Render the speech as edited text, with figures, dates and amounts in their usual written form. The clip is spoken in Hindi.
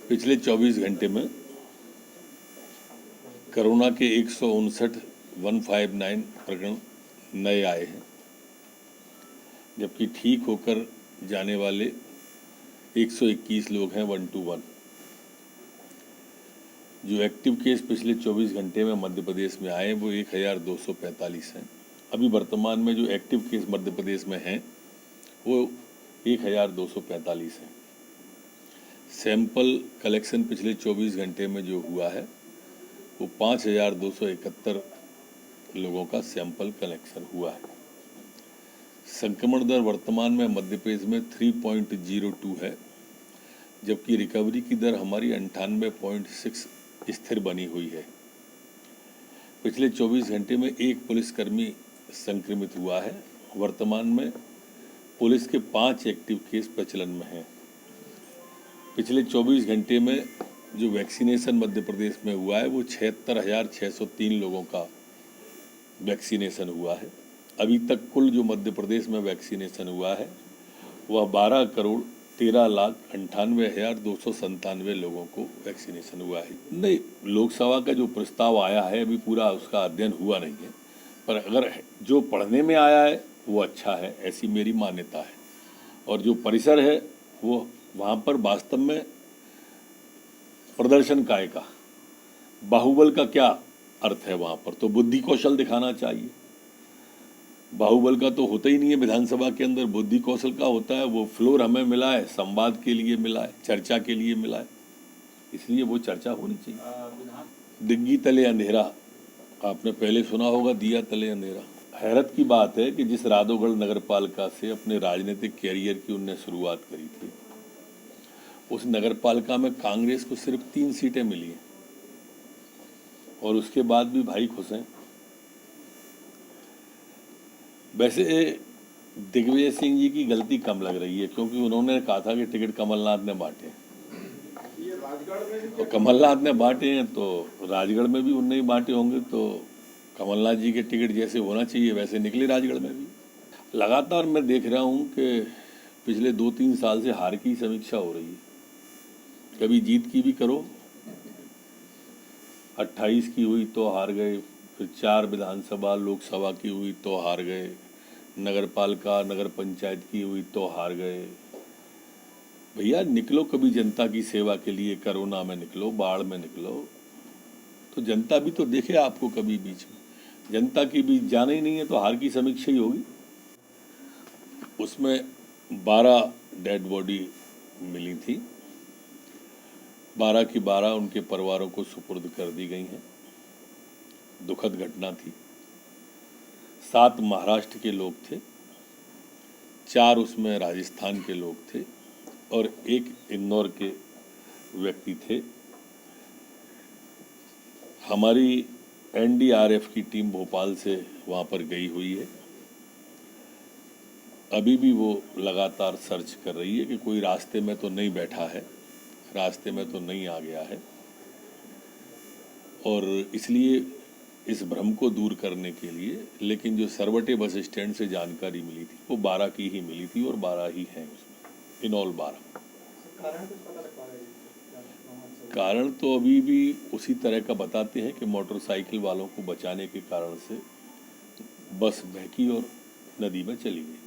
पिछले 24 घंटे में कोरोना के 159 प्रकरण नए आए हैं, जबकि ठीक होकर जाने वाले 121 लोग हैं 121। जो एक्टिव केस पिछले 24 घंटे में मध्य प्रदेश में आए वो 1245 हैं। अभी वर्तमान में जो एक्टिव केस मध्य प्रदेश में हैं वो 1245 हैं। सैंपल कलेक्शन पिछले 24 घंटे में जो हुआ है वो 5271 लोगों का सैंपल कलेक्शन हुआ है। संक्रमण दर वर्तमान में मध्य प्रदेश में 3.02 है, जबकि रिकवरी की दर हमारी 98.6 स्थिर बनी हुई है। पिछले 24 घंटे में एक पुलिसकर्मी संक्रमित हुआ है। वर्तमान में पुलिस के 5 एक्टिव केस प्रचलन में हैं। पिछले 24 घंटे में जो वैक्सीनेशन मध्य प्रदेश में हुआ है वो 76,603 लोगों का वैक्सीनेशन हुआ है। अभी तक कुल जो मध्य प्रदेश में वैक्सीनेशन हुआ है वह 12,13,98,297 लोगों को वैक्सीनेशन हुआ है। नहीं, लोकसभा का जो प्रस्ताव आया है अभी पूरा उसका अध्ययन हुआ नहीं है, पर अगर जो पढ़ने में आया है वो अच्छा है, ऐसी मेरी मान्यता है। और जो परिसर है वो वहाँ पर वास्तव में प्रदर्शन काय का, बाहुबल का क्या अर्थ है? वहाँ पर तो बुद्धि कौशल दिखाना चाहिए। बाहुबल का तो होता ही नहीं है विधानसभा के अंदर, बुद्धि कौशल का होता है। वो फ्लोर हमें मिला है, संवाद के लिए मिला है, चर्चा के लिए मिला है, इसलिए वो चर्चा होनी चाहिए। डिग्गी तले अंधेरा, आपने पहले सुना होगा, दिया तले अंधेरा। हैरत की बात है कि जिस राधोगढ़ नगर पालिका से अपने राजनीतिक कैरियर की उनने शुरुआत करी थी, उस नगर पालिका में कांग्रेस को सिर्फ 3 सीटें मिली हैं और उसके बाद भी भाई खुश हैं। वैसे दिग्विजय सिंह जी की गलती कम लग रही है, क्योंकि उन्होंने कहा था कि टिकट कमलनाथ ने बांटे, और कमलनाथ ने बांटे हैं तो राजगढ़ में भी उनने ही बांटे होंगे, तो कमलनाथ जी के टिकट जैसे होना चाहिए वैसे निकले राजगढ़ में भी। लगातार मैं देख रहा हूँ कि पिछले 2-3 साल से हार की समीक्षा हो रही है। कभी जीत की भी करो, 28 की हुई तो हार गए, फिर 4 विधानसभा लोकसभा की हुई तो हार गए, नगर पालिका नगर पंचायत की हुई तो हार गए। भैया निकलो कभी जनता की सेवा के लिए, कोरोना में निकलो, बाढ़ में निकलो, तो जनता भी तो देखे आपको। कभी बीच में जनता की बीच जाना ही नहीं है तो हार की समीक्षा ही होगी। उसमें 12 डेड बॉडी मिली थी, 12 की 12 उनके परिवारों को सुपुर्द कर दी गई हैं। दुखद घटना थी। 7 महाराष्ट्र के लोग थे, 4 उसमें राजस्थान के लोग थे और 1 इंदौर के व्यक्ति थे। हमारी एनडीआरएफ की टीम भोपाल से वहाँ पर गई हुई है। अभी भी वो लगातार सर्च कर रही है कि कोई रास्ते में तो नहीं बैठा है, रास्ते में तो नहीं आ गया है। और इसलिए इस भ्रम को दूर करने के लिए, लेकिन जो सरवटे बस स्टैंड से जानकारी मिली थी वो 12 की ही मिली थी और 12 ही हैं उसमें, इन ऑल 12। कारण तो अभी भी उसी तरह का बताते हैं कि मोटरसाइकिल वालों को बचाने के कारण से बस बहकी और नदी में चली गई।